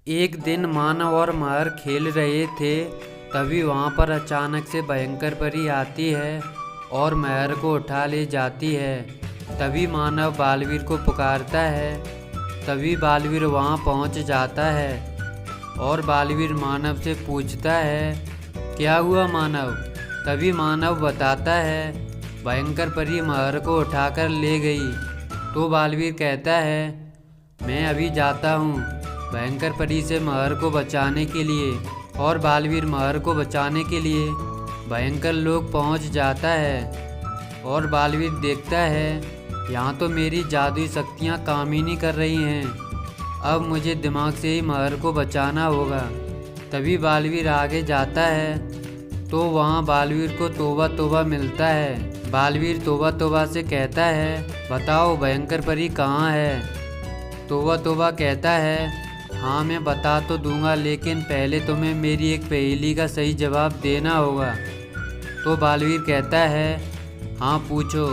एक दिन मानव और महर खेल रहे थे। तभी वहाँ पर अचानक से भयंकर परी आती है और महर को उठा ले जाती है। तभी मानव बालवीर को पुकारता है। तभी बालवीर वहाँ पहुँच जाता है और बालवीर मानव से पूछता है, क्या हुआ मानव? तभी मानव बताता है, भयंकर परी महर को उठाकर ले गई। तो बालवीर कहता है, मैं अभी जाता हूँ भयंकर परी से महर को बचाने के लिए। और बालवीर महर को बचाने के लिए भयंकर लोक पहुँच जाता है और बालवीर देखता है, यहाँ तो मेरी जादुई शक्तियाँ काम ही नहीं कर रही हैं। अब मुझे दिमाग से ही महर को बचाना होगा। तभी बालवीर आगे जाता है तो वहाँ बालवीर को तोबा तोबा मिलता है। बालवीर तोबा तोबा से कहता है, बताओ भयंकर परी कहाँ है? तोबा तोबा कहता है, हाँ मैं बता तो दूंगा, लेकिन पहले तुम्हें मेरी एक पहेली का सही जवाब देना होगा। तो बालवीर कहता है, हाँ पूछो।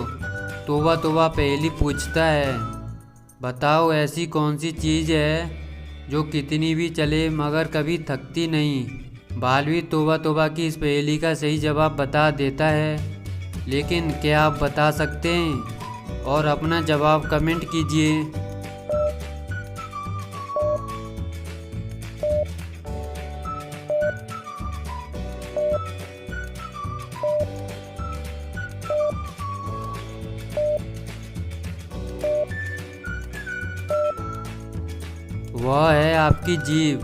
तोबा तोबा पहेली पूछता है, बताओ ऐसी कौन सी चीज़ है जो कितनी भी चले मगर कभी थकती नहीं। बालवीर तोबा तोबा की इस पहेली का सही जवाब बता देता है, लेकिन क्या आप बता सकते हैं? और अपना जवाब कमेंट कीजिए। वह है आपकी जीभ,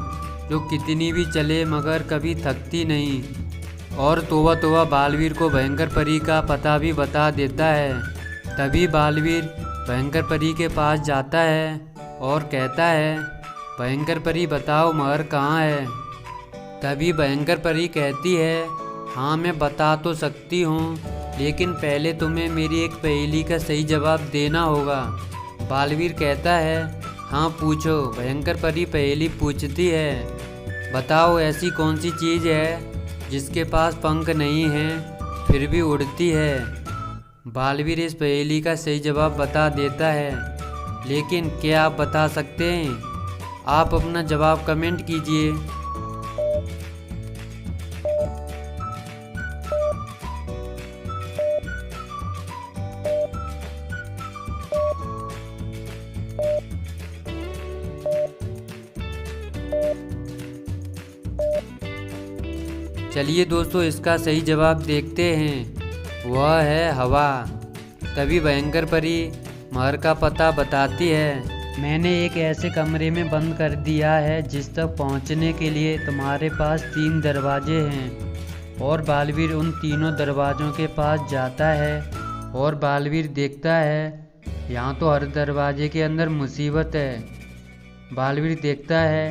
जो कितनी भी चले मगर कभी थकती नहीं। और तोबा तोबा बालवीर को भयंकर परी का पता भी बता देता है। तभी बालवीर भयंकर परी के पास जाता है और कहता है, भयंकर परी बताओ महर कहाँ है? तभी भयंकर परी कहती है, हाँ मैं बता तो सकती हूँ, लेकिन पहले तुम्हें मेरी एक पहेली का सही जवाब देना होगा। बालवीर कहता है, हाँ पूछो। भयंकर परी पहेली पूछती है, बताओ ऐसी कौन सी चीज़ है जिसके पास पंख नहीं हैं फिर भी उड़ती है। बालवीर इस पहेली का सही जवाब बता देता है, लेकिन क्या आप बता सकते हैं? आप अपना जवाब कमेंट कीजिए। चलिए दोस्तों, इसका सही जवाब देखते हैं। वह है हवा। तभी भयंकर परी महर का पता बताती है, मैंने एक ऐसे कमरे में बंद कर दिया है जिस तक पहुंचने के लिए तुम्हारे पास 3 दरवाजे हैं। और बालवीर उन तीनों दरवाज़ों के पास जाता है और बालवीर देखता है, यहाँ तो हर दरवाजे के अंदर मुसीबत है। बालवीर देखता है,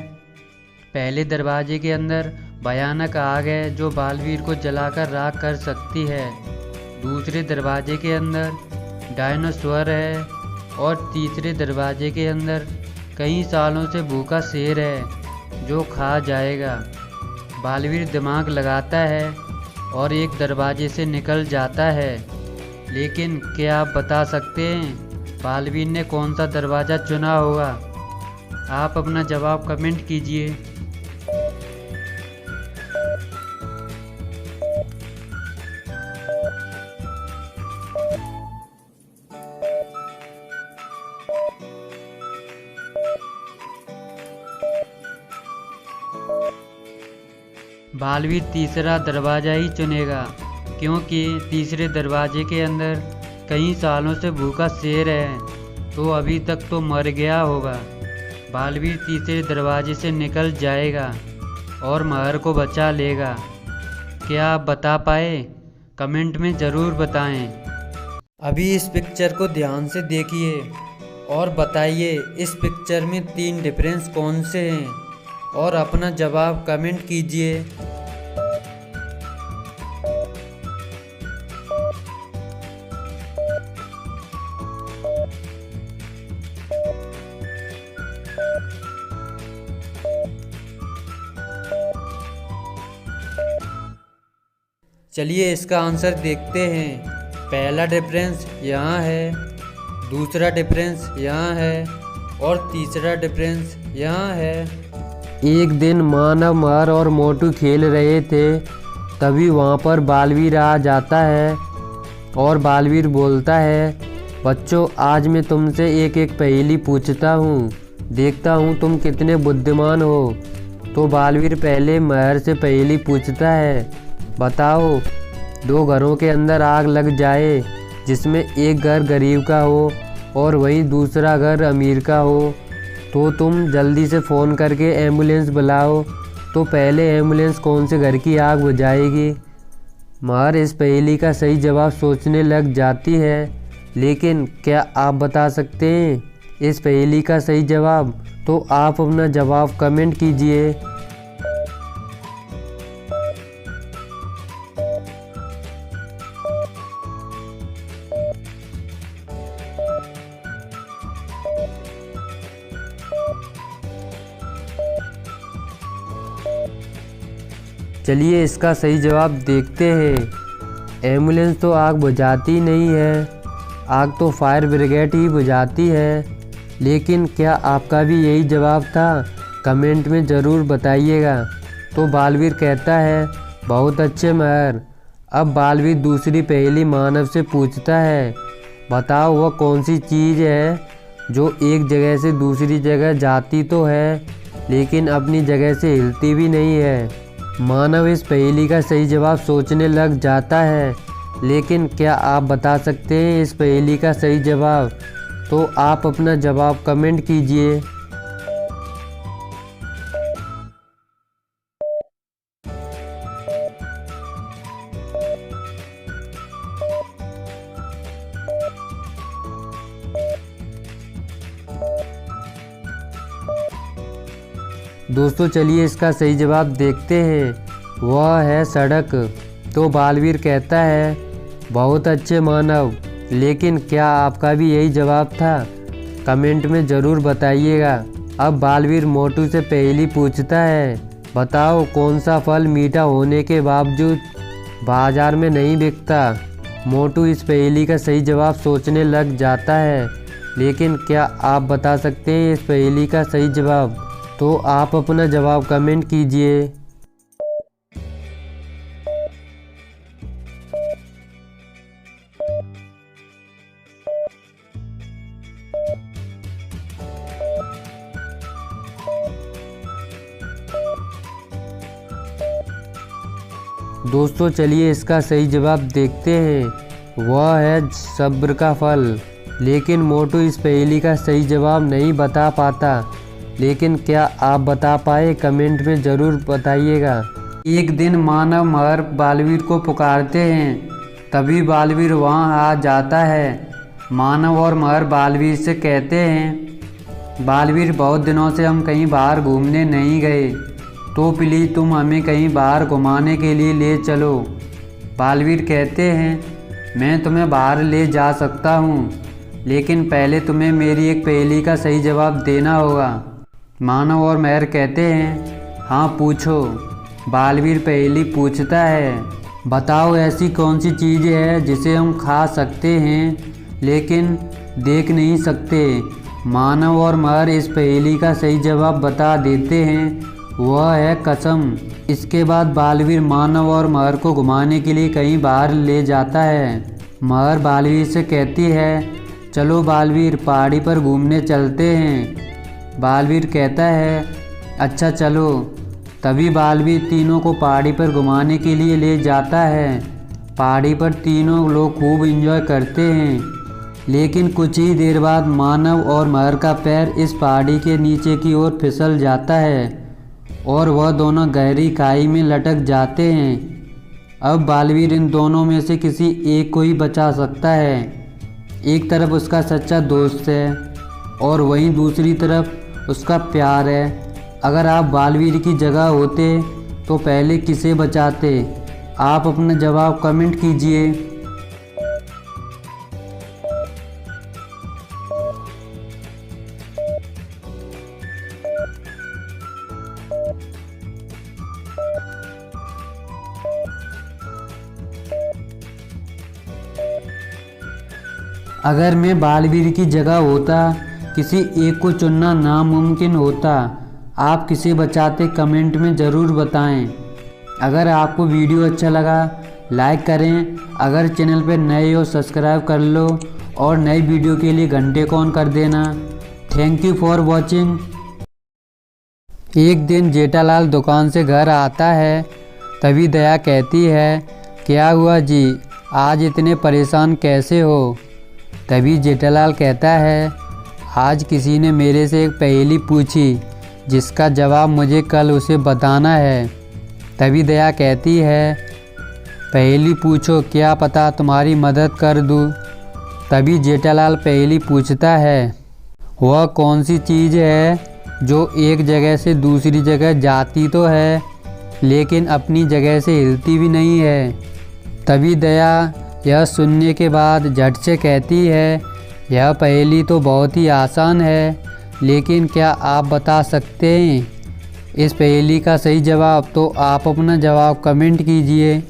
पहले दरवाजे के अंदर भयानक आग है जो बालवीर को जलाकर राख कर सकती है। दूसरे दरवाजे के अंदर डायनासोर है और तीसरे दरवाजे के अंदर कई सालों से भूखा शेर है जो खा जाएगा। बालवीर दिमाग लगाता है और एक दरवाजे से निकल जाता है, लेकिन क्या आप बता सकते हैं बालवीर ने कौन सा दरवाज़ा चुना होगा? आप अपना जवाब कमेंट कीजिए। बालवीर तीसरा दरवाज़ा ही चुनेगा, क्योंकि तीसरे दरवाजे के अंदर कई सालों से भूखा शेर है, तो अभी तक तो मर गया होगा। बालवीर तीसरे दरवाजे से निकल जाएगा और महर को बचा लेगा। क्या आप बता पाए? कमेंट में ज़रूर बताएं। अभी इस पिक्चर को ध्यान से देखिए और बताइए इस पिक्चर में 3 डिफरेंस कौन से हैं, और अपना जवाब कमेंट कीजिए। चलिए इसका आंसर देखते हैं। पहला डिफरेंस यहाँ है, दूसरा डिफरेंस यहाँ है और तीसरा डिफरेंस यहाँ है। एक दिन मानव, मर और मोटू खेल रहे थे, तभी वहाँ पर बालवीर आ जाता है और बालवीर बोलता है, बच्चों आज मैं तुमसे एक एक पहेली पूछता हूँ, देखता हूँ तुम कितने बुद्धिमान हो। तो बालवीर पहले महर से पहेली पूछता है, बताओ दो घरों के अंदर आग लग जाए जिसमें एक घर गरीब का हो और वहीं दूसरा घर अमीर का हो, तो तुम जल्दी से फ़ोन करके एम्बुलेंस बुलाओ, तो पहले एम्बुलेंस कौन से घर की आग बुझाएगी। महर इस पहेली का सही जवाब सोचने लग जाती है, लेकिन क्या आप बता सकते हैं इस पहेली का सही जवाब? तो आप अपना जवाब कमेंट कीजिए। चलिए इसका सही जवाब देखते हैं। एम्बुलेंस तो आग बुझाती नहीं है, आग तो फायर ब्रिगेड ही बुझाती है। लेकिन क्या आपका भी यही जवाब था? कमेंट में ज़रूर बताइएगा। तो बालवीर कहता है, बहुत अच्छे महर। अब बालवीर दूसरी पहेली मानव से पूछता है, बताओ वह कौन सी चीज़ है जो एक जगह से दूसरी जगह जाती तो है लेकिन अपनी जगह से हिलती भी नहीं है। मानव इस पहेली का सही जवाब सोचने लग जाता है, लेकिन क्या आप बता सकते हैं इस पहेली का सही जवाब? तो आप अपना जवाब कमेंट कीजिए। दोस्तों चलिए इसका सही जवाब देखते हैं। वह है सड़क। तो बालवीर कहता है, बहुत अच्छे मानव, लेकिन क्या आपका भी यही जवाब था? कमेंट में ज़रूर बताइएगा। अब बालवीर मोटू से पहेली पूछता है, बताओ कौन सा फल मीठा होने के बावजूद बाजार में नहीं बिकता। मोटू इस पहेली का सही जवाब सोचने लग जाता है, लेकिन क्या आप बता सकते हैं इस पहेली का सही जवाब? तो आप अपना जवाब कमेंट कीजिए। दोस्तों चलिए इसका सही जवाब देखते हैं। वह है सब्र का फल। लेकिन मोटू इस पहेली का सही जवाब नहीं बता पाता, लेकिन क्या आप बता पाए? कमेंट में ज़रूर बताइएगा। एक दिन मानव महर बालवीर को पुकारते हैं, तभी बालवीर वहां आ जाता है। मानव और महर बालवीर से कहते हैं, बालवीर बहुत दिनों से हम कहीं बाहर घूमने नहीं गए, तो प्लीज़ तुम हमें कहीं बाहर घुमाने के लिए ले चलो। बालवीर कहते हैं, मैं तुम्हें बाहर ले जा सकता हूँ, लेकिन पहले तुम्हें मेरी एक पहेली का सही जवाब देना होगा। मानव और महर कहते हैं, हाँ पूछो। बालवीर पहेली पूछता है, बताओ ऐसी कौन सी चीज़ है जिसे हम खा सकते हैं लेकिन देख नहीं सकते। मानव और महर इस पहेली का सही जवाब बता देते हैं, वह है कसम। इसके बाद बालवीर मानव और महर को घुमाने के लिए कहीं बाहर ले जाता है। महर बालवीर से कहती है, चलो बालवीर पहाड़ी पर घूमने चलते हैं। बालवीर कहता है, अच्छा चलो। तभी बालवीर तीनों को पहाड़ी पर घुमाने के लिए ले जाता है। पहाड़ी पर तीनों लोग खूब एंजॉय करते हैं, लेकिन कुछ ही देर बाद मानव और महर का पैर इस पहाड़ी के नीचे की ओर फिसल जाता है और वह दोनों गहरी खाई में लटक जाते हैं। अब बालवीर इन दोनों में से किसी एक को ही बचा सकता है। एक तरफ उसका सच्चा दोस्त है और वहीं दूसरी तरफ उसका प्यार है। अगर आप बालवीर की जगह होते तो पहले किसे बचाते? आप अपना जवाब कमेंट कीजिए। अगर मैं बालवीर की जगह होता, किसी एक को चुनना नामुमकिन होता। आप किसे बचाते कमेंट में ज़रूर बताएं। अगर आपको वीडियो अच्छा लगा लाइक करें, अगर चैनल पर नए हो सब्सक्राइब कर लो और नई वीडियो के लिए घंटे को ऑन कर देना। Thank you for watching. एक दिन जेठालाल दुकान से घर आता है, तभी दया कहती है, क्या हुआ जी, आज इतने परेशान कैसे हो? तभी जेठालाल कहता है, आज किसी ने मेरे से एक पहेली पूछी जिसका जवाब मुझे कल उसे बताना है। तभी दया कहती है, पहेली पूछो, क्या पता तुम्हारी मदद कर दूँ। तभी जेठालाल पहेली पूछता है, वह कौन सी चीज़ है जो एक जगह से दूसरी जगह जाती तो है लेकिन अपनी जगह से हिलती भी नहीं है। तभी दया यह सुनने के बाद झट से कहती है, यह पहेली तो बहुत ही आसान है, लेकिन क्या आप बता सकते हैं इस पहेली का सही जवाब? तो आप अपना जवाब कमेंट कीजिए।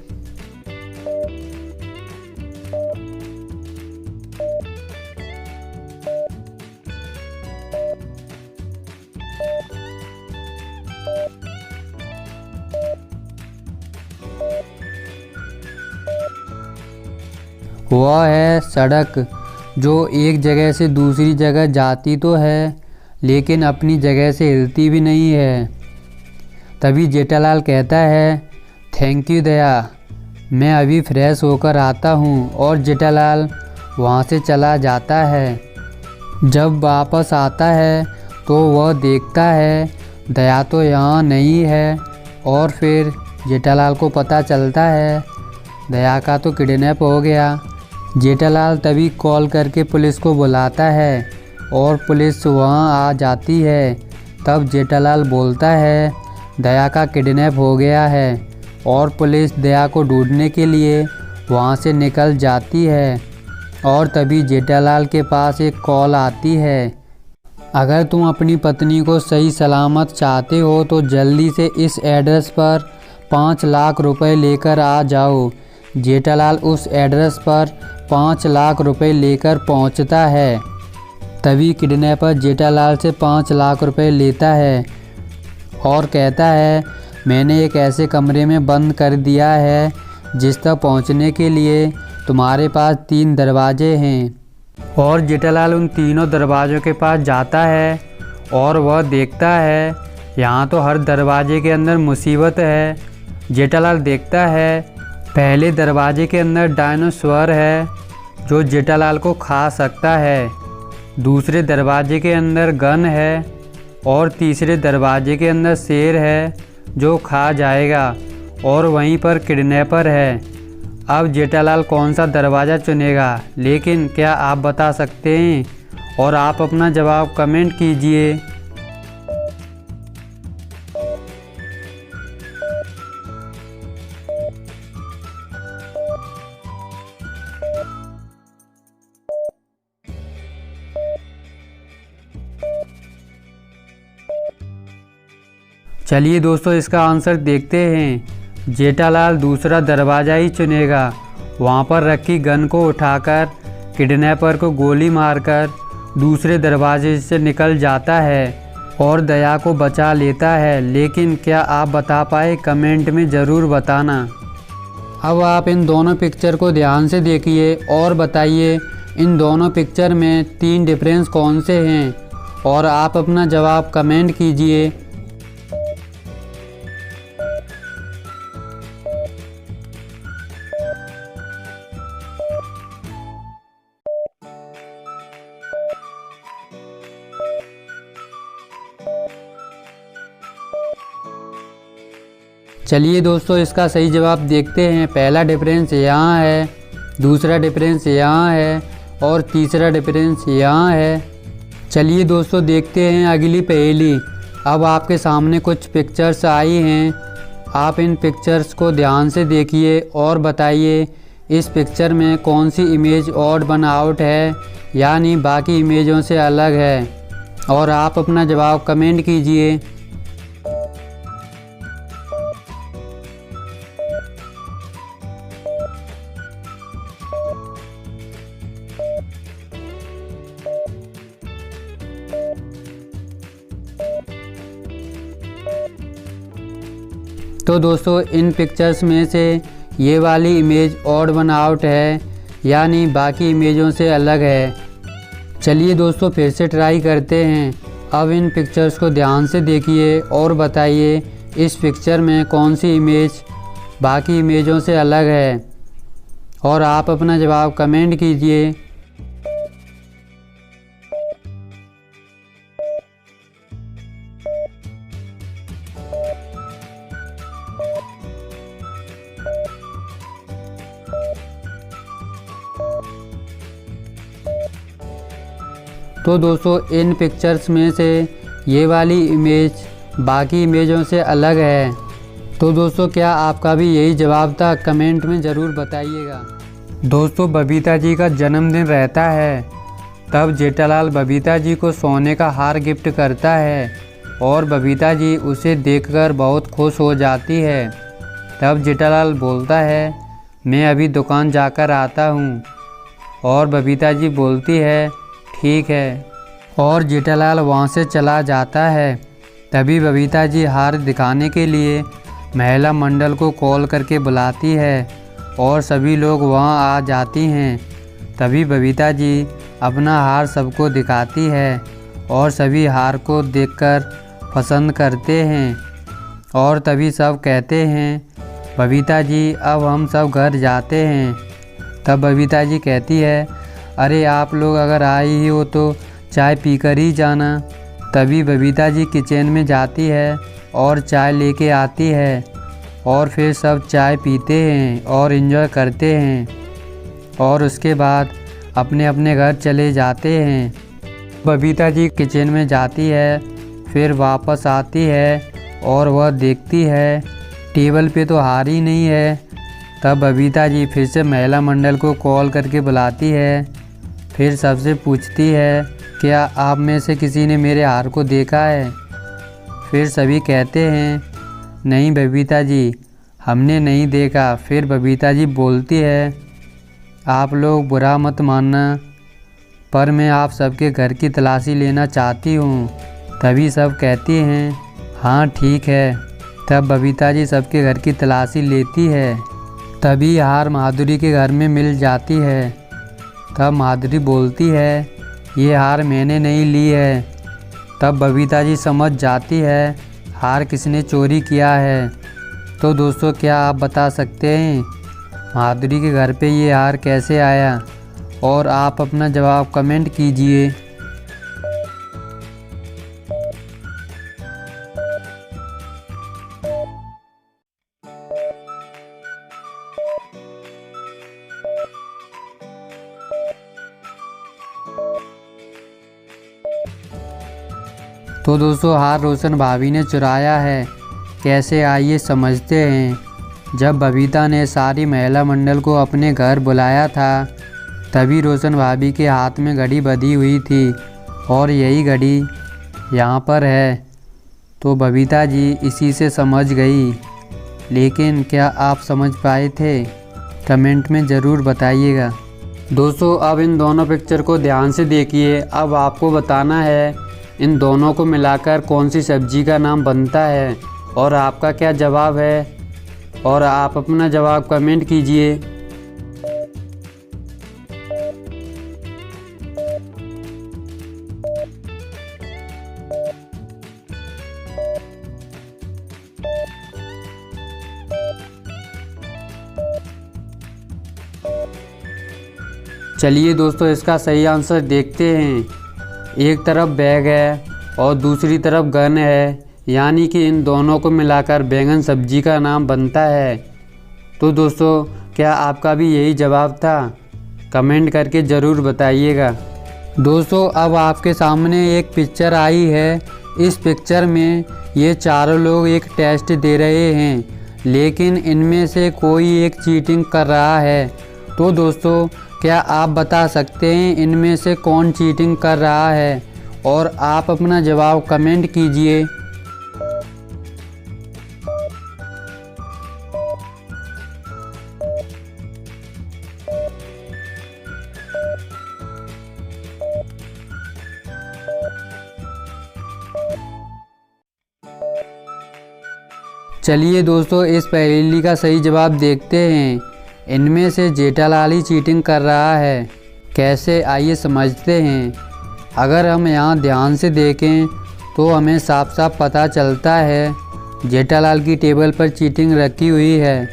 वह है सड़क, जो एक जगह से दूसरी जगह जाती तो है लेकिन अपनी जगह से हिलती भी नहीं है। तभी जेठालाल कहता है, थैंक यू दया, मैं अभी फ्रेश होकर आता हूँ। और जेठालाल वहाँ से चला जाता है। जब वापस आता है तो वह देखता है दया तो यहाँ नहीं है, और फिर जेठालाल को पता चलता है दया का तो किडनैप हो गया। जेठालाल तभी कॉल करके पुलिस को बुलाता है और पुलिस वहाँ आ जाती है। तब जेठालाल बोलता है, दया का किडनैप हो गया है, और पुलिस दया को ढूंढने के लिए वहाँ से निकल जाती है। और तभी जेठालाल के पास एक कॉल आती है, अगर तुम अपनी पत्नी को सही सलामत चाहते हो तो जल्दी से इस एड्रेस पर 5 लाख रुपए लेकर आ जाओ। जेठालाल उस एड्रेस पर 5 लाख रुपए लेकर पहुंचता है। तभी किडनैपर जेठालाल से 5 लाख रुपए लेता है और कहता है, मैंने एक ऐसे कमरे में बंद कर दिया है जिस तक पहुंचने के लिए तुम्हारे पास 3 दरवाजे हैं। और जेठालाल उन तीनों दरवाज़ों के पास जाता है और वह देखता है यहाँ तो हर दरवाजे के अंदर मुसीबत है। जेठालाल देखता है पहले दरवाजे के अंदर डायनासोर है जो जेठालाल को खा सकता है, दूसरे दरवाजे के अंदर गन है और तीसरे दरवाजे के अंदर शेर है जो खा जाएगा, और वहीं पर किडनैपर है। अब जेठालाल कौन सा दरवाज़ा चुनेगा, लेकिन क्या आप बता सकते हैं? और आप अपना जवाब कमेंट कीजिए। चलिए दोस्तों, इसका आंसर देखते हैं। जेठालाल दूसरा दरवाज़ा ही चुनेगा। वहाँ पर रखी गन को उठाकर किडनैपर को गोली मारकर दूसरे दरवाजे से निकल जाता है और दया को बचा लेता है। लेकिन क्या आप बता पाए? कमेंट में ज़रूर बताना। अब आप इन दोनों पिक्चर को ध्यान से देखिए और बताइए इन दोनों पिक्चर में 3 डिफरेंस कौन से हैं, और आप अपना जवाब कमेंट कीजिए। चलिए दोस्तों, इसका सही जवाब देखते हैं। पहला डिफरेंस यहाँ है, दूसरा डिफरेंस यहाँ है और तीसरा डिफरेंस यहाँ है। चलिए दोस्तों, देखते हैं अगली पहेली। अब आपके सामने कुछ पिक्चर्स आई हैं, आप इन पिक्चर्स को ध्यान से देखिए और बताइए इस पिक्चर में कौन सी इमेज ऑड वन आउट है, यानी बाकी इमेजों से अलग है, और आप अपना जवाब कमेंट कीजिए। तो दोस्तों इन पिक्चर्स में से ये वाली इमेज ऑड वन आउट है, यानी बाकी इमेजों से अलग है। चलिए दोस्तों फिर से ट्राई करते हैं। अब इन पिक्चर्स को ध्यान से देखिए और बताइए इस पिक्चर में कौन सी इमेज बाकी इमेजों से अलग है, और आप अपना जवाब कमेंट कीजिए। तो दोस्तों इन पिक्चर्स में से ये वाली इमेज बाकी इमेजों से अलग है। तो दोस्तों क्या आपका भी यही जवाब था? कमेंट में ज़रूर बताइएगा। दोस्तों बबीता जी का जन्मदिन रहता है, तब जेठालाल बबीता जी को सोने का हार गिफ्ट करता है और बबीता जी उसे देखकर बहुत खुश हो जाती है। तब जेठालाल बोलता है, मैं अभी दुकान जाकर आता हूँ, और बबीता जी बोलती है ठीक है, और जेठालाल वहाँ से चला जाता है। तभी बबीता जी हार दिखाने के लिए महिला मंडल को कॉल करके बुलाती है और सभी लोग वहाँ आ जाती हैं। तभी बबीता जी अपना हार सबको दिखाती है और सभी हार को देखकर पसंद करते हैं, और तभी सब कहते हैं बबीता जी अब हम सब घर जाते हैं। तब बबीता जी कहती है, अरे आप लोग अगर आई ही हो तो चाय पीकर ही जाना। तभी बबीता जी किचन में जाती है और चाय लेके आती है, और फिर सब चाय पीते हैं और एंजॉय करते हैं, और उसके बाद अपने अपने घर चले जाते हैं। बबीता जी किचन में जाती है, फिर वापस आती है और वह देखती है टेबल पे तो हार ही नहीं है। तब बबीता जी फिर से महिला मंडल को कॉल करके बुलाती है, फिर सबसे पूछती है क्या आप में से किसी ने मेरे हार को देखा है? फिर सभी कहते हैं नहीं बबीता जी, हमने नहीं देखा। फिर बबीता जी बोलती है, आप लोग बुरा मत मानना, पर मैं आप सबके घर की तलाशी लेना चाहती हूँ। तभी सब कहती हैं हाँ ठीक है। तब बबीता जी सबके घर की तलाशी लेती है। तभी हार माधुरी के घर में मिल जाती है। तब माधुरी बोलती है ये हार मैंने नहीं ली है। तब बबीता जी समझ जाती है हार किसने चोरी किया है। तो दोस्तों क्या आप बता सकते हैं माधुरी के घर पे ये हार कैसे आया? और आप अपना जवाब कमेंट कीजिए। तो दोस्तों हार रोशन भाभी ने चुराया है, कैसे आइए समझते हैं। जब बबीता ने सारी महिला मंडल को अपने घर बुलाया था, तभी रोशन भाभी के हाथ में घड़ी बंधी हुई थी, और यही घड़ी यहाँ पर है। तो बबीता जी इसी से समझ गई, लेकिन क्या आप समझ पाए थे? कमेंट में ज़रूर बताइएगा। दोस्तों अब इन दोनों पिक्चर को ध्यान से देखिए। अब आपको बताना है इन दोनों को मिलाकर कौन सी सब्जी का नाम बनता है, और आपका क्या जवाब है, और आप अपना जवाब कमेंट कीजिए। चलिए दोस्तों इसका सही आंसर देखते हैं। एक तरफ बैग है और दूसरी तरफ गन है, यानी कि इन दोनों को मिलाकर बैंगन सब्जी का नाम बनता है। तो दोस्तों क्या आपका भी यही जवाब था? कमेंट करके ज़रूर बताइएगा। दोस्तों अब आपके सामने एक पिक्चर आई है। इस पिक्चर में ये चारों लोग एक टेस्ट दे रहे हैं, लेकिन इनमें से कोई एक चीटिंग कर रहा है। तो दोस्तों क्या आप बता सकते हैं इनमें से कौन चीटिंग कर रहा है? और आप अपना जवाब कमेंट कीजिए। चलिए दोस्तों, इस पहेली का सही जवाब देखते हैं। इनमें से जेठालाल ही चीटिंग कर रहा है, कैसे, आइए समझते हैं। अगर हम यहाँ ध्यान से देखें तो हमें साफ साफ पता चलता है जेठालाल की टेबल पर चीटिंग रखी हुई है,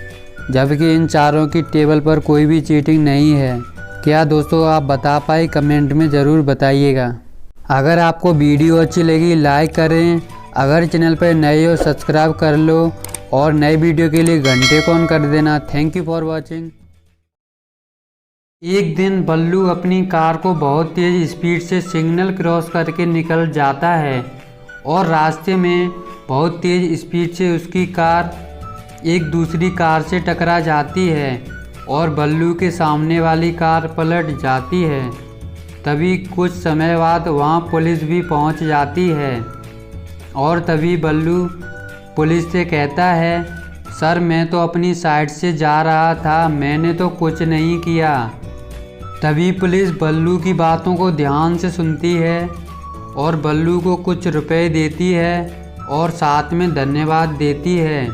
जबकि इन चारों की टेबल पर कोई भी चीटिंग नहीं है। क्या दोस्तों आप बता पाए? कमेंट में ज़रूर बताइएगा। अगर आपको वीडियो अच्छी लगी लाइक करें, अगर चैनल पर नए हो सब्सक्राइब कर लो और नए वीडियो के लिए घंटे को ऑन कर देना। Thank you for watching. एक दिन बल्लू अपनी कार को बहुत तेज़ स्पीड से सिग्नल क्रॉस करके निकल जाता है और रास्ते में बहुत तेज़ स्पीड से उसकी कार एक दूसरी कार से टकरा जाती है और बल्लू के सामने वाली कार पलट जाती है। तभी कुछ समय बाद वहाँ पुलिस भी पहुँच जाती है और तभी बल्लू पुलिस से कहता है, सर मैं तो अपनी साइड से जा रहा था, मैंने तो कुछ नहीं किया। तभी पुलिस बल्लू की बातों को ध्यान से सुनती है और बल्लू को कुछ रुपए देती है और साथ में धन्यवाद देती है।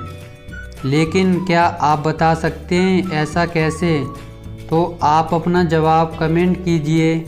लेकिन क्या आप बता सकते हैं ऐसा कैसे? तो आप अपना जवाब कमेंट कीजिए।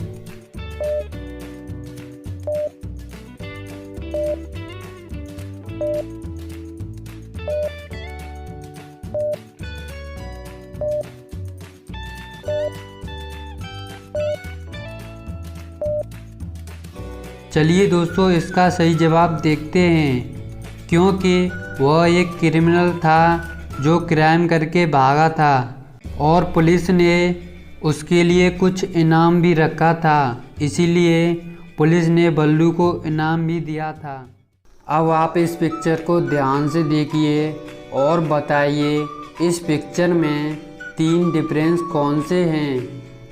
चलिए दोस्तों, इसका सही जवाब देखते हैं। क्योंकि वह एक क्रिमिनल था जो क्राइम करके भागा था और पुलिस ने उसके लिए कुछ इनाम भी रखा था, इसीलिए पुलिस ने बल्लू को इनाम भी दिया था। अब आप इस पिक्चर को ध्यान से देखिए और बताइए इस पिक्चर में 3 डिफरेंस कौन से हैं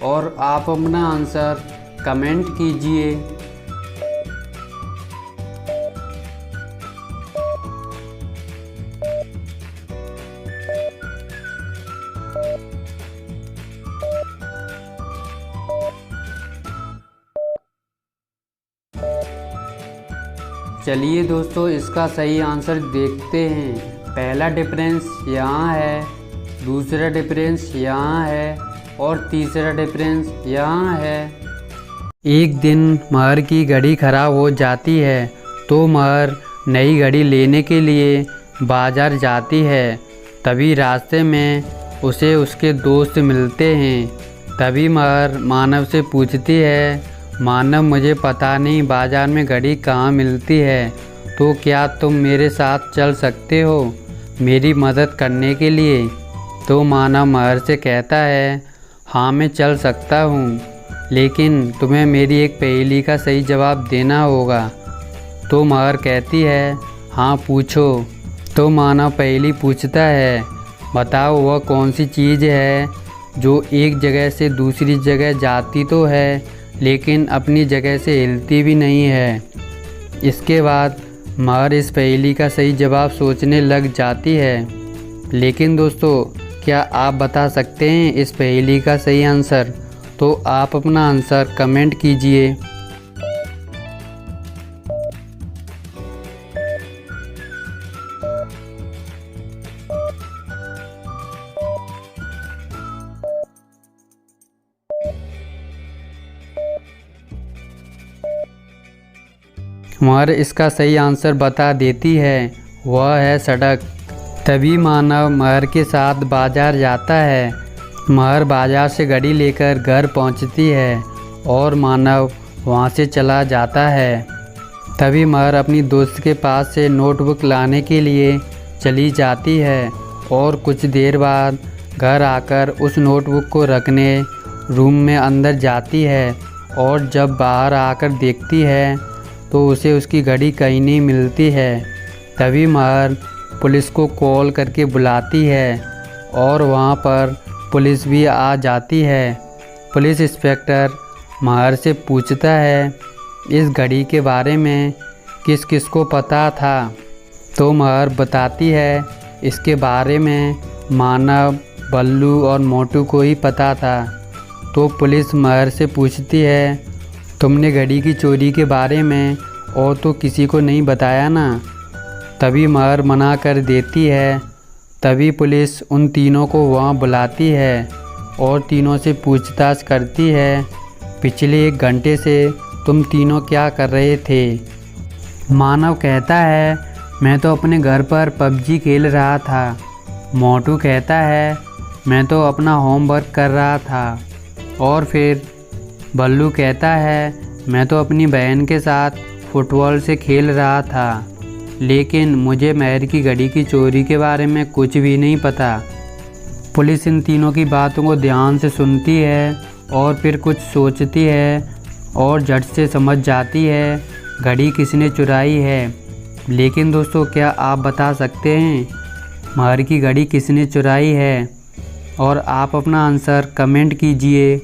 और आप अपना आंसर कमेंट कीजिए। चलिए दोस्तों, इसका सही आंसर देखते हैं। पहला डिफरेंस यहाँ है, दूसरा डिफरेंस यहाँ है और तीसरा डिफरेंस यहाँ है। एक दिन महर की घड़ी खराब हो जाती है तो महर नई घड़ी लेने के लिए बाज़ार जाती है। तभी रास्ते में उसे उसके दोस्त मिलते हैं। तभी महर मानव से पूछती है, मानव मुझे पता नहीं बाज़ार में घड़ी कहाँ मिलती है, तो क्या तुम मेरे साथ चल सकते हो मेरी मदद करने के लिए? तो मानव महर से कहता है, हाँ मैं चल सकता हूँ, लेकिन तुम्हें मेरी एक पहेली का सही जवाब देना होगा। तो महर कहती है, हाँ पूछो। तो मानव पहेली पूछता है, बताओ वह कौन सी चीज़ है जो एक जगह से दूसरी जगह जाती तो है लेकिन अपनी जगह से हिलती भी नहीं है। इसके बाद महर इस पहेली का सही जवाब सोचने लग जाती है। लेकिन दोस्तों क्या आप बता सकते हैं इस पहेली का सही आंसर? तो आप अपना आंसर कमेंट कीजिए। महर इसका सही आंसर बता देती है, वह है सड़क। तभी मानव महर के साथ बाज़ार जाता है। महर बाज़ार से घड़ी लेकर घर पहुंचती है और मानव वहां से चला जाता है। तभी महर अपनी दोस्त के पास से नोटबुक लाने के लिए चली जाती है और कुछ देर बाद घर आकर उस नोटबुक को रखने रूम में अंदर जाती है और जब बाहर आकर देखती है तो उसे उसकी घड़ी कहीं नहीं मिलती है। तभी महर पुलिस को कॉल करके बुलाती है और वहाँ पर पुलिस भी आ जाती है। पुलिस इंस्पेक्टर महर से पूछता है, इस घड़ी के बारे में किस किस को पता था? तो महर बताती है, इसके बारे में मानव, बल्लू और मोटू को ही पता था। तो पुलिस महर से पूछती है, तुमने घड़ी की चोरी के बारे में और तो किसी को नहीं बताया ना? तभी महर मना कर देती है। तभी पुलिस उन तीनों को वहाँ बुलाती है और तीनों से पूछताछ करती है, पिछले 1 घंटे से तुम तीनों क्या कर रहे थे। मानव कहता है, मैं तो अपने घर पर पबजी खेल रहा था। मोटू कहता है, मैं तो अपना होमवर्क कर रहा था। और फिर बल्लू कहता है, मैं तो अपनी बहन के साथ फुटबॉल से खेल रहा था, लेकिन मुझे महर की घड़ी की चोरी के बारे में कुछ भी नहीं पता। पुलिस इन तीनों की बातों को ध्यान से सुनती है और फिर कुछ सोचती है और झट से समझ जाती है घड़ी किसने चुराई है। लेकिन दोस्तों, क्या आप बता सकते हैं महर की घड़ी किसने चुराई है? और आप अपना आंसर कमेंट कीजिए।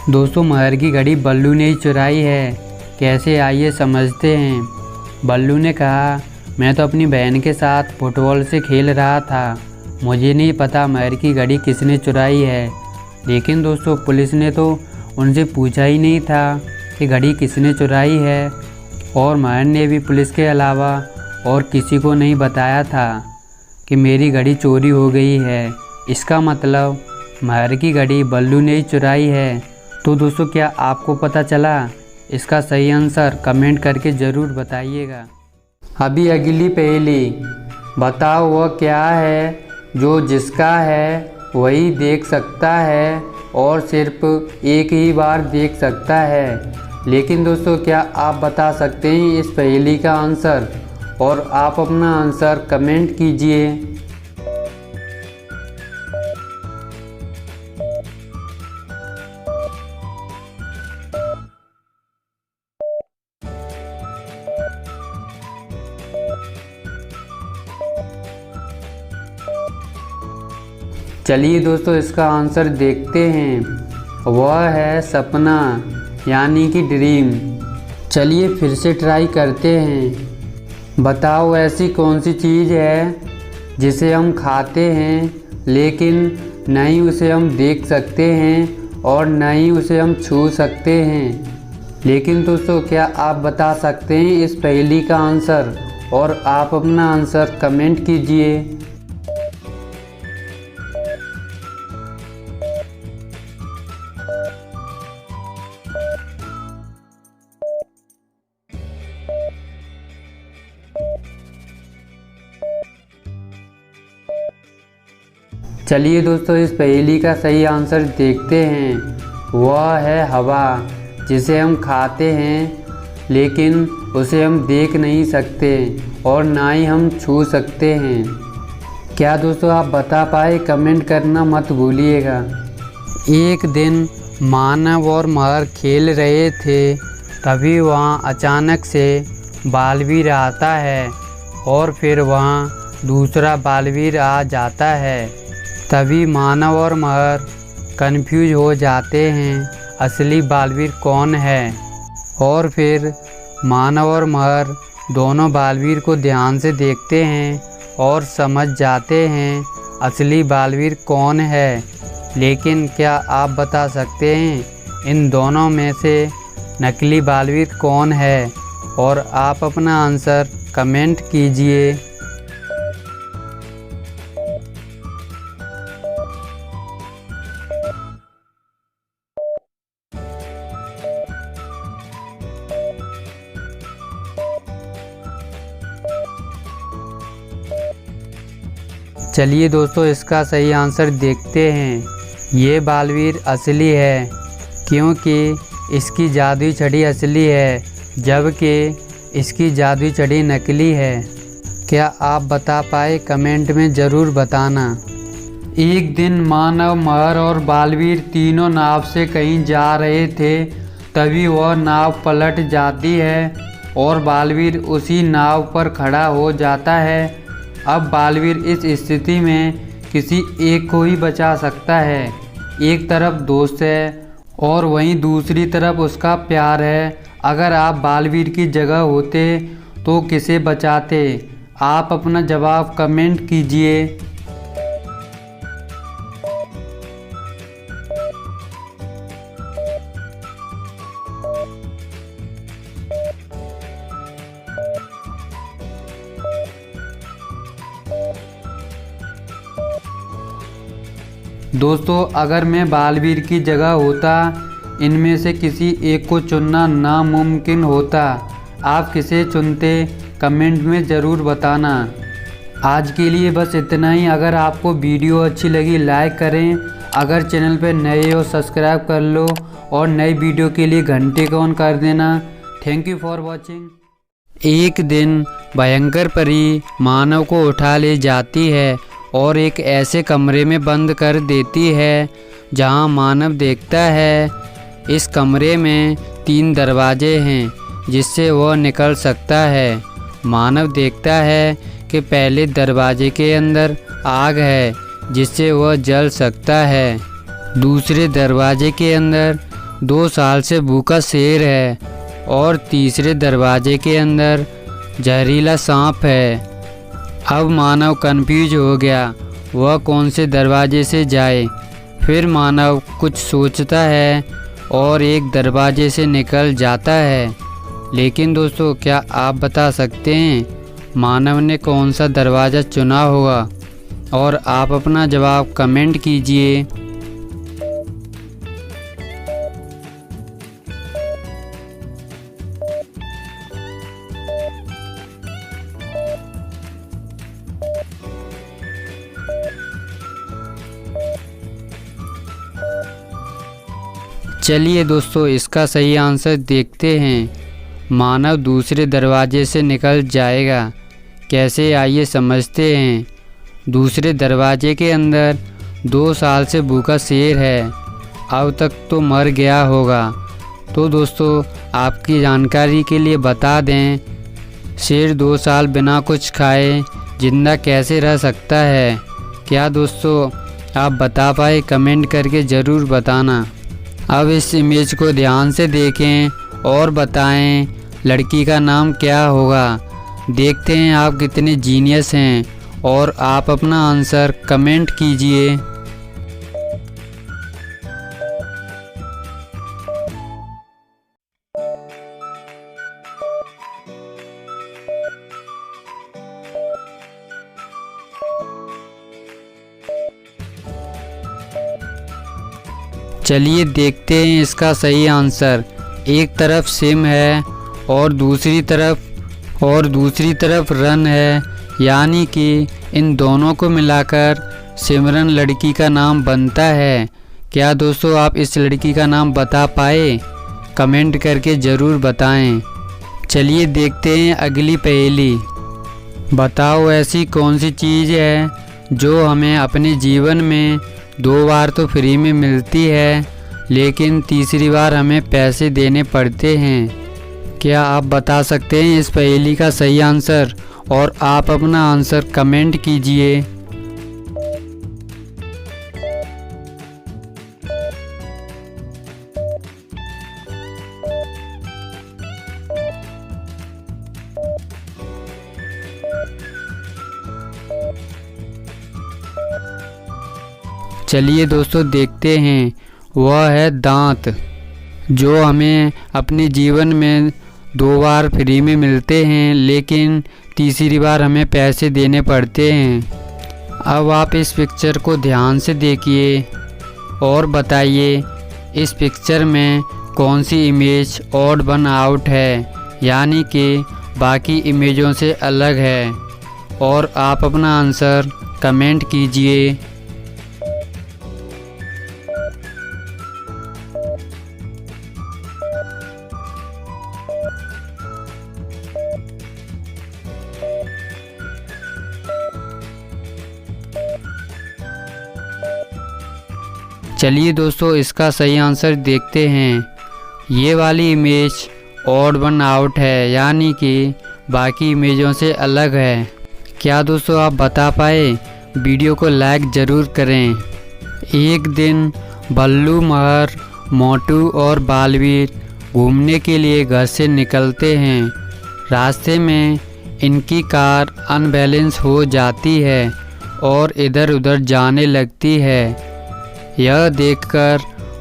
दोस्तों, महर की घड़ी बल्लू ने ही चुराई है। कैसे, आइए समझते हैं। बल्लू ने कहा, मैं तो अपनी बहन के साथ फुटबॉल से खेल रहा था, मुझे नहीं पता महर की घड़ी किसने चुराई है। लेकिन दोस्तों, पुलिस ने तो उनसे पूछा ही नहीं था कि घड़ी किसने चुराई है, और महर ने भी पुलिस के अलावा और किसी को नहीं बताया था कि मेरी घड़ी चोरी हो गई है। इसका मतलब महर की घड़ी बल्लू ने ही चुराई है। तो दोस्तों, क्या आपको पता चला? इसका सही आंसर कमेंट करके ज़रूर बताइएगा। अभी अगली पहेली, बताओ वह क्या है जो जिसका है वही देख सकता है और सिर्फ एक ही बार देख सकता है। लेकिन दोस्तों, क्या आप बता सकते हैं इस पहेली का आंसर? और आप अपना आंसर कमेंट कीजिए। चलिए दोस्तों, इसका आंसर देखते हैं। वह है सपना, यानी कि ड्रीम। चलिए फिर से ट्राई करते हैं। बताओ ऐसी कौन सी चीज़ है जिसे हम खाते हैं लेकिन नहीं उसे हम देख सकते हैं और नहीं उसे हम छू सकते हैं। लेकिन दोस्तों, क्या आप बता सकते हैं इस पहेली का आंसर? और आप अपना आंसर कमेंट कीजिए। चलिए दोस्तों, इस पहेली का सही आंसर देखते हैं। वह है हवा, जिसे हम खाते हैं लेकिन उसे हम देख नहीं सकते और ना ही हम छू सकते हैं। क्या दोस्तों आप बता पाए? कमेंट करना मत भूलिएगा। एक दिन मानव और महर खेल रहे थे, तभी वहाँ अचानक से बालवीर आता है और फिर वहाँ दूसरा बालवीर आ जाता है। तभी मानव और महर कंफ्यूज हो जाते हैं असली बालवीर कौन है। और फिर मानव और महर दोनों बालवीर को ध्यान से देखते हैं और समझ जाते हैं असली बालवीर कौन है। लेकिन क्या आप बता सकते हैं इन दोनों में से नकली बालवीर कौन है? और आप अपना आंसर कमेंट कीजिए। चलिए दोस्तों, इसका सही आंसर देखते हैं। ये बालवीर असली है क्योंकि इसकी जादुई छड़ी असली है, जबकि इसकी जादुई छड़ी नकली है। क्या आप बता पाए? कमेंट में ज़रूर बताना। एक दिन मानव, महर और बालवीर तीनों नाव से कहीं जा रहे थे, तभी वह नाव पलट जाती है और बालवीर उसी नाव पर खड़ा हो जाता है। अब बालवीर इस स्थिति में किसी एक को ही बचा सकता है। एक तरफ दोस्त है और वहीं दूसरी तरफ उसका प्यार है। अगर आप बालवीर की जगह होते तो किसे बचाते? आप अपना जवाब कमेंट कीजिए। दोस्तों, अगर मैं बालवीर की जगह होता, इनमें से किसी एक को चुनना नामुमकिन होता। आप किसे चुनते? कमेंट में ज़रूर बताना। आज के लिए बस इतना ही। अगर आपको वीडियो अच्छी लगी लाइक करें, अगर चैनल पर नए हो सब्सक्राइब कर लो और नई वीडियो के लिए घंटे को ऑन कर देना। Thank you for watching. एक दिन भयंकर परी मानव को उठा ले जाती है और एक ऐसे कमरे में बंद कर देती है जहां मानव देखता है इस कमरे में 3 दरवाजे हैं जिससे वह निकल सकता है। मानव देखता है कि पहले दरवाजे के अंदर आग है जिससे वह जल सकता है। दूसरे दरवाजे के अंदर 2 साल से भूखा शेर है और तीसरे दरवाजे के अंदर जहरीला सांप है। अब मानव कंफ्यूज हो गया, वह कौन से दरवाजे से जाए। फिर मानव कुछ सोचता है और एक दरवाजे से निकल जाता है। लेकिन दोस्तों, क्या आप बता सकते हैं मानव ने कौन सा दरवाज़ा चुना होगा? और आप अपना जवाब कमेंट कीजिए। चलिए दोस्तों, इसका सही आंसर देखते हैं। मानव दूसरे दरवाजे से निकल जाएगा। कैसे, आइए समझते हैं। दूसरे दरवाजे के अंदर 2 साल से भूखा शेर है। अब तक तो मर गया होगा। तो दोस्तों, आपकी जानकारी के लिए बता दें, शेर 2 साल बिना कुछ खाए जिंदा कैसे रह सकता है? क्या दोस्तों आप बता पाए? कमेंट करके ज़रूर बताना। अब इस इमेज को ध्यान से देखें और बताएं लड़की का नाम क्या होगा। देखते हैं आप कितने जीनियस हैं और आप अपना आंसर कमेंट कीजिए। चलिए देखते हैं इसका सही आंसर। एक तरफ सिम है और दूसरी तरफ रन है, यानी कि इन दोनों को मिलाकर सिमरन लड़की का नाम बनता है। क्या दोस्तों आप इस लड़की का नाम बता पाए? कमेंट करके ज़रूर बताएं। चलिए देखते हैं अगली पहेली। बताओ ऐसी कौन सी चीज़ है जो हमें अपने जीवन में 2 बार तो फ्री में मिलती है, लेकिन तीसरी बार हमें पैसे देने पड़ते हैं। क्या आप बता सकते हैं इस पहेली का सही आंसर? और आप अपना आंसर कमेंट कीजिए। चलिए दोस्तों देखते हैं। वह है दांत, जो हमें अपने जीवन में 2 बार फ्री में मिलते हैं, लेकिन तीसरी बार हमें पैसे देने पड़ते हैं। अब आप इस पिक्चर को ध्यान से देखिए और बताइए इस पिक्चर में कौन सी इमेज ऑड वन आउट है, यानी कि बाकी इमेजों से अलग है। और आप अपना आंसर कमेंट कीजिए। चलिए दोस्तों इसका सही आंसर देखते हैं। ये वाली इमेज ऑड वन आउट है, यानी कि बाकी इमेजों से अलग है। क्या दोस्तों आप बता पाए? वीडियो को लाइक ज़रूर करें। एक दिन बल्लू, महर, मोटू और बालवीर घूमने के लिए घर से निकलते हैं। रास्ते में इनकी कार अनबैलेंस हो जाती है और इधर उधर जाने लगती है। यह देखकर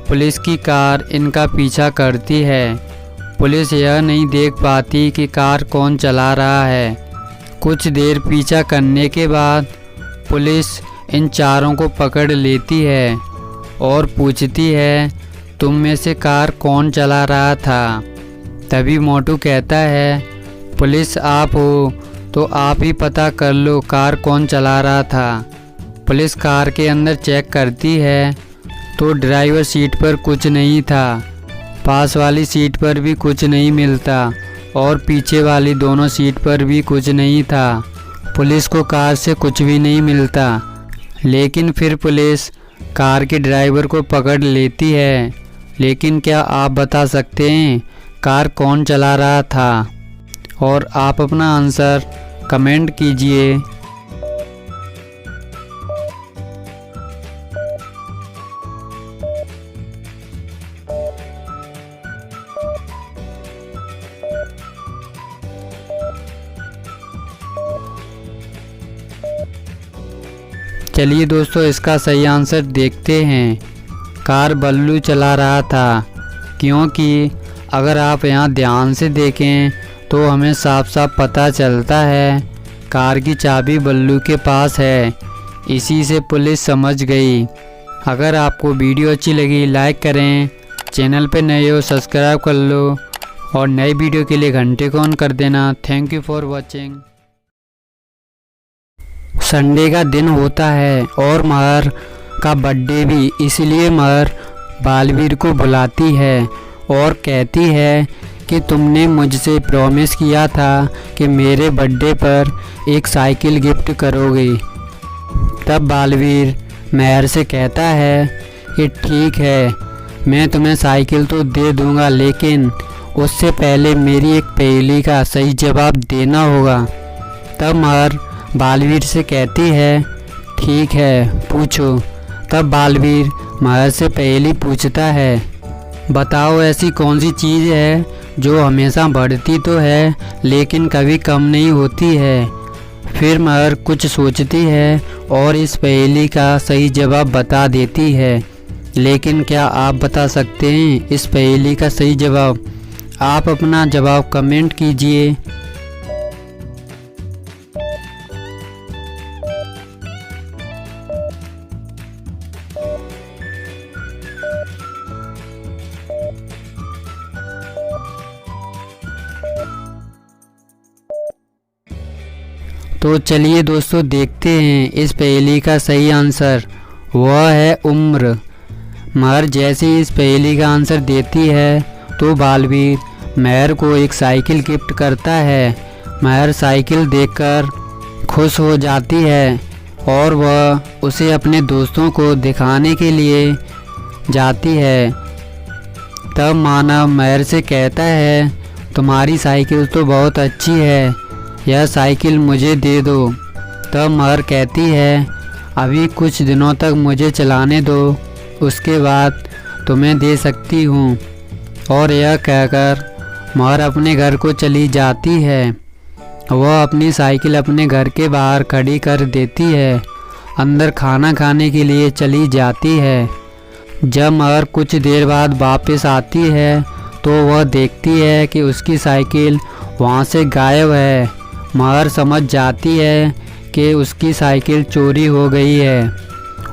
पुलिस की कार इनका पीछा करती है। पुलिस यह नहीं देख पाती कि कार कौन चला रहा है। कुछ देर पीछा करने के बाद पुलिस इन चारों को पकड़ लेती है और पूछती है, तुम में से कार कौन चला रहा था? तभी मोटू कहता है, पुलिस आप हो तो आप ही पता कर लो कार कौन चला रहा था। पुलिस कार के अंदर चेक करती है तो ड्राइवर सीट पर कुछ नहीं था, पास वाली सीट पर भी कुछ नहीं मिलता और पीछे वाली दोनों सीट पर भी कुछ नहीं था। पुलिस को कार से कुछ भी नहीं मिलता, लेकिन फिर पुलिस कार के ड्राइवर को पकड़ लेती है। लेकिन क्या आप बता सकते हैं कार कौन चला रहा था? और आप अपना आंसर कमेंट कीजिए। चलिए दोस्तों, इसका सही आंसर देखते हैं। कार बल्लू चला रहा था, क्योंकि अगर आप यहाँ ध्यान से देखें तो हमें साफ साफ पता चलता है कार की चाबी बल्लू के पास है। इसी से पुलिस समझ गई। अगर आपको वीडियो अच्छी लगी लाइक करें, चैनल पे नए हो सब्सक्राइब कर लो और नई वीडियो के लिए घंटे को ऑन कर देना। Thank you for watching. Sunday का दिन होता है और महर का बर्थडे भी, इसलिए महर बालवीर को बुलाती है और कहती है कि तुमने मुझसे प्रॉमिस किया था कि मेरे बर्थडे पर एक साइकिल गिफ्ट करोगे। तब बालवीर महर से कहता है कि ठीक है, मैं तुम्हें साइकिल तो दे दूंगा, लेकिन उससे पहले मेरी एक पहेली का सही जवाब देना होगा। तब महर बालवीर से कहती है, ठीक है, पूछो। तब बालवीर महर से पहेली पूछता है, बताओ ऐसी कौन सी चीज़ है जो हमेशा बढ़ती तो है लेकिन कभी कम नहीं होती है। फिर महर कुछ सोचती है और इस पहेली का सही जवाब बता देती है। लेकिन क्या आप बता सकते हैं इस पहेली का सही जवाब? आप अपना जवाब कमेंट कीजिए। तो चलिए दोस्तों, देखते हैं इस पहेली का सही आंसर। वह है उम्र। महर जैसे इस पहेली का आंसर देती है तो बालवीर महर को एक साइकिल गिफ्ट करता है। महर साइकिल देखकर खुश हो जाती है और वह उसे अपने दोस्तों को दिखाने के लिए जाती है। तब मानव महर से कहता है, तुम्हारी साइकिल तो बहुत अच्छी है, यह साइकिल मुझे दे दो। तब महर कहती है, अभी कुछ दिनों तक मुझे चलाने दो, उसके बाद तुम्हें दे सकती हूँ। और यह कहकर महर अपने घर को चली जाती है। वह अपनी साइकिल अपने घर के बाहर खड़ी कर देती है, अंदर खाना खाने के लिए चली जाती है। जब महर कुछ देर बाद वापस आती है तो वह देखती है कि उसकी साइकिल वहाँ से गायब है। महर समझ जाती है कि उसकी साइकिल चोरी हो गई है।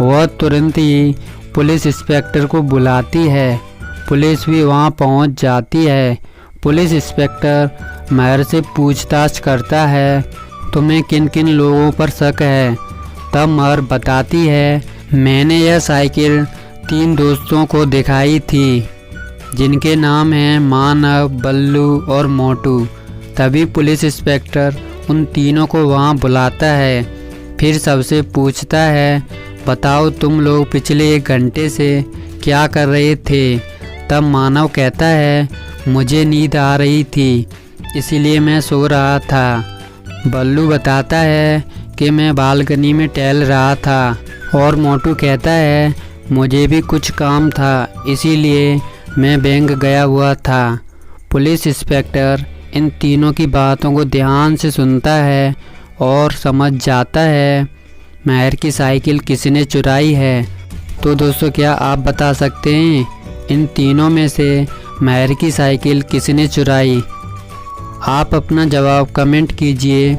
वह तुरंत ही पुलिस इंस्पेक्टर को बुलाती है। पुलिस भी वहाँ पहुँच जाती है। पुलिस इंस्पेक्टर महर से पूछताछ करता है, तुम्हें किन किन लोगों पर शक है? तब महर बताती है, मैंने यह साइकिल 3 दोस्तों को दिखाई थी, जिनके नाम हैं मानव, बल्लू और मोटू। तभी पुलिस इंस्पेक्टर उन तीनों को वहाँ बुलाता है। फिर सबसे पूछता है, बताओ तुम लोग पिछले 1 घंटे से क्या कर रहे थे? तब मानव कहता है, मुझे नींद आ रही थी, इसीलिए मैं सो रहा था। बल्लू बताता है कि मैं बालकनी में टहल रहा था। और मोटू कहता है, मुझे भी कुछ काम था, इसीलिए मैं बैंक गया हुआ था। पुलिस इंस्पेक्टर इन तीनों की बातों को ध्यान से सुनता है और समझ जाता है महर की साइकिल किसने चुराई है। तो दोस्तों क्या आप बता सकते हैं इन तीनों में से महर की साइकिल किसने चुराई? आप अपना जवाब कमेंट कीजिए।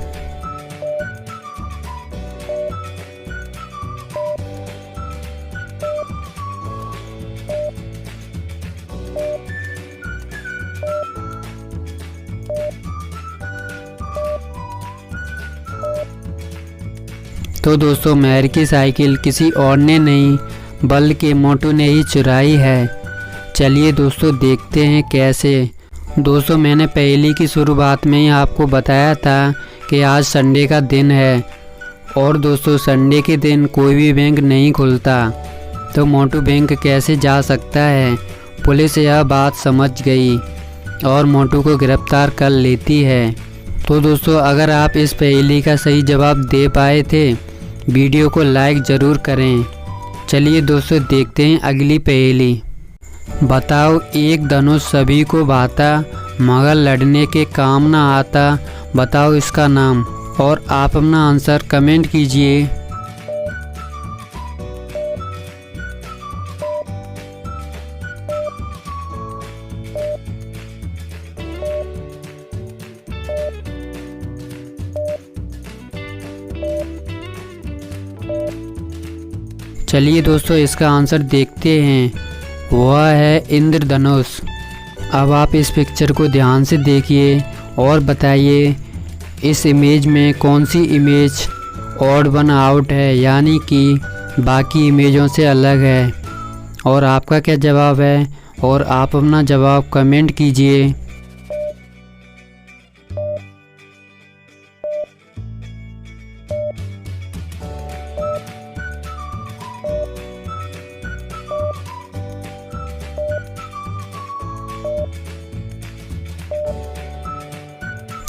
तो दोस्तों महर की साइकिल किसी और ने नहीं बल्कि मोटू ने ही चुराई है। चलिए दोस्तों देखते हैं कैसे। दोस्तों मैंने पहली की शुरुआत में ही आपको बताया था कि आज संडे का दिन है और दोस्तों संडे के दिन कोई भी बैंक नहीं खुलता, तो मोटू बैंक कैसे जा सकता है। पुलिस यह बात समझ गई और मोटू को गिरफ्तार कर लेती है। तो दोस्तों अगर आप इस पहेली का सही जवाब दे पाए थे वीडियो को लाइक ज़रूर करें। चलिए दोस्तों देखते हैं अगली पहेली। बताओ एक धनुष सभी को भाता मगर लड़ने के काम ना आता, बताओ इसका नाम। और आप अपना आंसर कमेंट कीजिए। चलिए दोस्तों इसका आंसर देखते हैं, वह है इंद्रधनुष। अब आप इस पिक्चर को ध्यान से देखिए और बताइए इस इमेज में कौन सी इमेज ऑड वन आउट है, यानी कि बाकी इमेजों से अलग है। और आपका क्या जवाब है और आप अपना जवाब कमेंट कीजिए।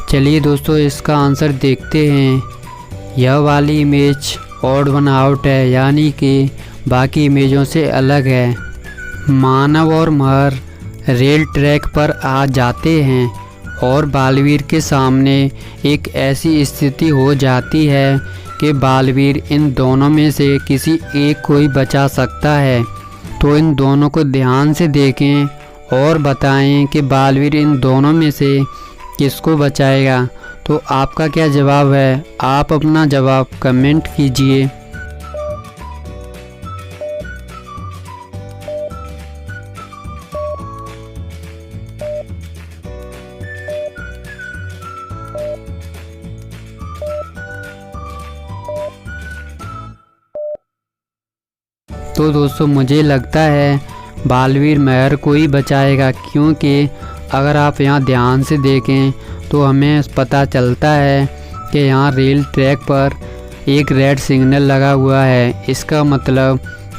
चलिए दोस्तों इसका आंसर देखते हैं। यह वाली इमेज ऑड वन आउट है, यानी कि बाकी इमेजों से अलग है। मानव और महर रेल ट्रैक पर आ जाते हैं और बालवीर के सामने एक ऐसी स्थिति हो जाती है कि बालवीर इन दोनों में से किसी एक को ही बचा सकता है। तो इन दोनों को ध्यान से देखें और बताएं कि बालवीर इन दोनों में से किसको बचाएगा। तो आपका क्या जवाब है, आप अपना जवाब कमेंट कीजिए। तो दोस्तों मुझे लगता है बालवीर महर को ही बचाएगा, क्योंकि अगर आप यहाँ ध्यान से देखें तो हमें पता चलता है कि यहाँ रेल ट्रैक पर एक रेड सिग्नल लगा हुआ है। इसका मतलब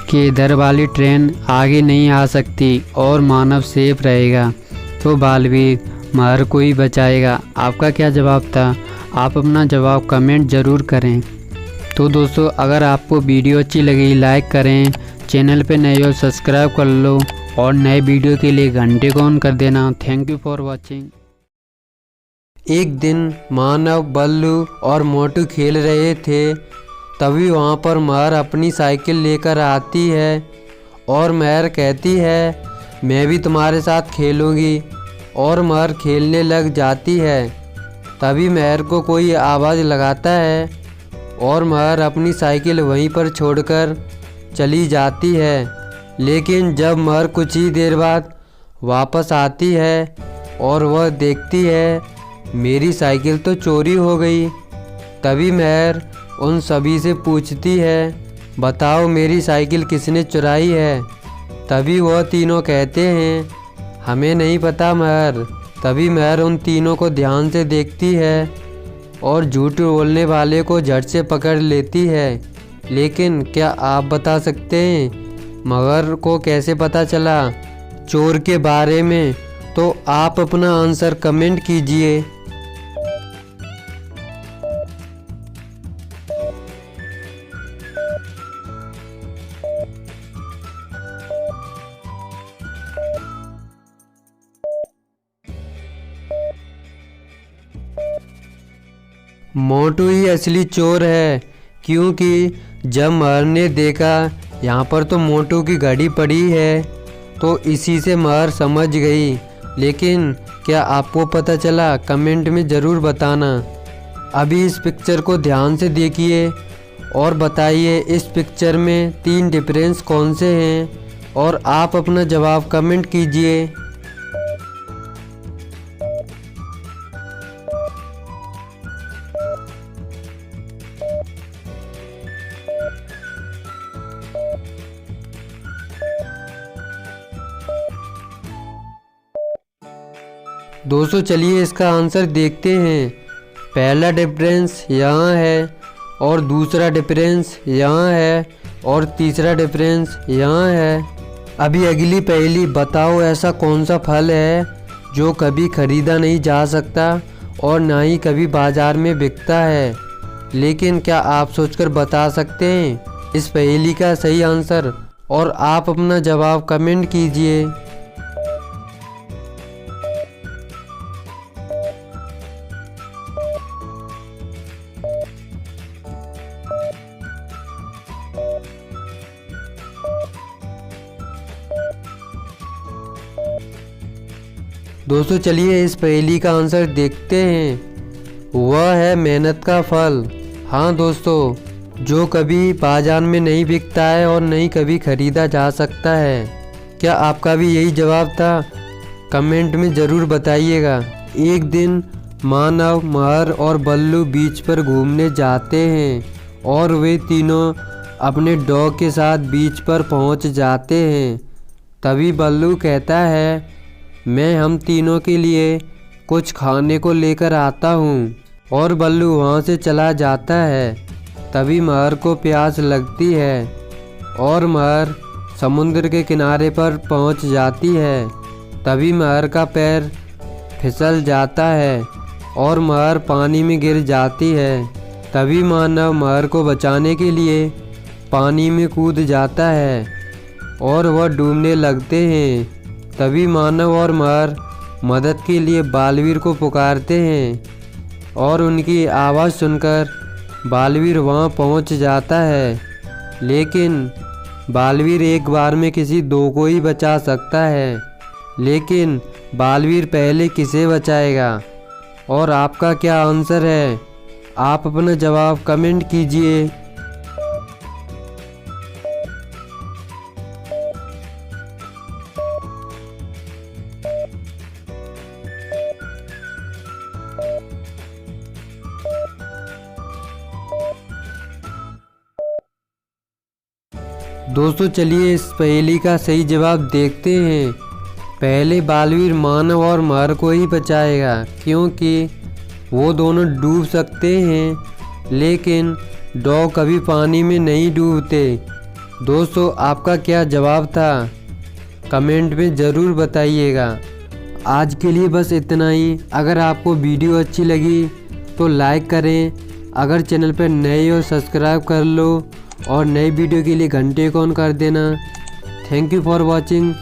कि इधर वाली ट्रेन आगे नहीं आ सकती और मानव सेफ रहेगा। तो बालवीर महर को ही बचाएगा। आपका क्या जवाब था, आप अपना जवाब कमेंट ज़रूर करें। तो दोस्तों अगर आपको वीडियो अच्छी लगी लाइक करें, चैनल पे नए हो सब्सक्राइब कर लो और नए वीडियो के लिए घंटे को ऑन कर देना। Thank you for watching. एक दिन मानव, बल्लू और मोटू खेल रहे थे, तभी वहाँ पर महर अपनी साइकिल लेकर आती है और महर कहती है मैं भी तुम्हारे साथ खेलूँगी, और महर खेलने लग जाती है। तभी महर को कोई आवाज़ लगाता है और महर अपनी साइकिल वहीं पर छोड़कर चली जाती है। लेकिन जब महर कुछ ही देर बाद वापस आती है और वह देखती है मेरी साइकिल तो चोरी हो गई। तभी महर उन सभी से पूछती है बताओ मेरी साइकिल किसने चुराई है। तभी वह तीनों कहते हैं हमें नहीं पता महर। तभी महर उन तीनों को ध्यान से देखती है और झूठ बोलने वाले को झट से पकड़ लेती है। लेकिन क्या आप बता सकते हैं मगर को कैसे पता चला चोर के बारे में? तो आप अपना आंसर कमेंट कीजिए। मोटू ही असली चोर है, क्योंकि जब महर ने देखा यहाँ पर तो मोटू की घड़ी पड़ी है तो इसी से महर समझ गई। लेकिन क्या आपको पता चला? कमेंट में ज़रूर बताना। अभी इस पिक्चर को ध्यान से देखिए और बताइए इस पिक्चर में 3 डिफरेंस कौन से हैं और आप अपना जवाब कमेंट कीजिए। दोस्तों चलिए इसका आंसर देखते हैं। पहला डिफरेंस यहाँ है और दूसरा डिफरेंस यहाँ है और तीसरा डिफरेंस यहाँ है। अभी अगली पहेली, बताओ ऐसा कौन सा फल है जो कभी खरीदा नहीं जा सकता और ना ही कभी बाजार में बिकता है। लेकिन क्या आप सोचकर बता सकते हैं इस पहेली का सही आंसर और आप अपना जवाब कमेंट कीजिए। दोस्तों चलिए इस पहेली का आंसर देखते हैं। वह है मेहनत का फल। हाँ दोस्तों, जो कभी बाजार में नहीं बिकता है और नहीं कभी खरीदा जा सकता है। क्या आपका भी यही जवाब था? कमेंट में ज़रूर बताइएगा। एक दिन मानव, महर और बल्लू बीच पर घूमने जाते हैं और वे तीनों अपने डॉग के साथ बीच पर पहुंच जाते हैं। तभी बल्लू कहता है, मैं हम तीनों के लिए कुछ खाने को लेकर आता हूँ, और बल्लू वहाँ से चला जाता है। तभी महर को प्यास लगती है और महर समुद्र के किनारे पर पहुँच जाती है। तभी महर का पैर फिसल जाता है और महर पानी में गिर जाती है। तभी मानव महर को बचाने के लिए पानी में कूद जाता है और वह डूबने लगते हैं। तभी मानव और महर मदद के लिए बालवीर को पुकारते हैं और उनकी आवाज़ सुनकर बालवीर वहां पहुंच जाता है। लेकिन बालवीर एक बार में किसी 2 को ही बचा सकता है। लेकिन बालवीर पहले किसे बचाएगा? और आपका क्या आंसर है? आप अपना जवाब कमेंट कीजिए। दोस्तों चलिए इस पहेली का सही जवाब देखते हैं। पहले बालवीर मानव और महर को ही बचाएगा, क्योंकि वो दोनों डूब सकते हैं लेकिन डॉग कभी पानी में नहीं डूबते। दोस्तों आपका क्या जवाब था? कमेंट में ज़रूर बताइएगा। आज के लिए बस इतना ही। अगर आपको वीडियो अच्छी लगी तो लाइक करें, अगर चैनल पर नए हो सब्सक्राइब कर लो और नई वीडियो के लिए घंटे को ऑन कर देना। Thank you for watching.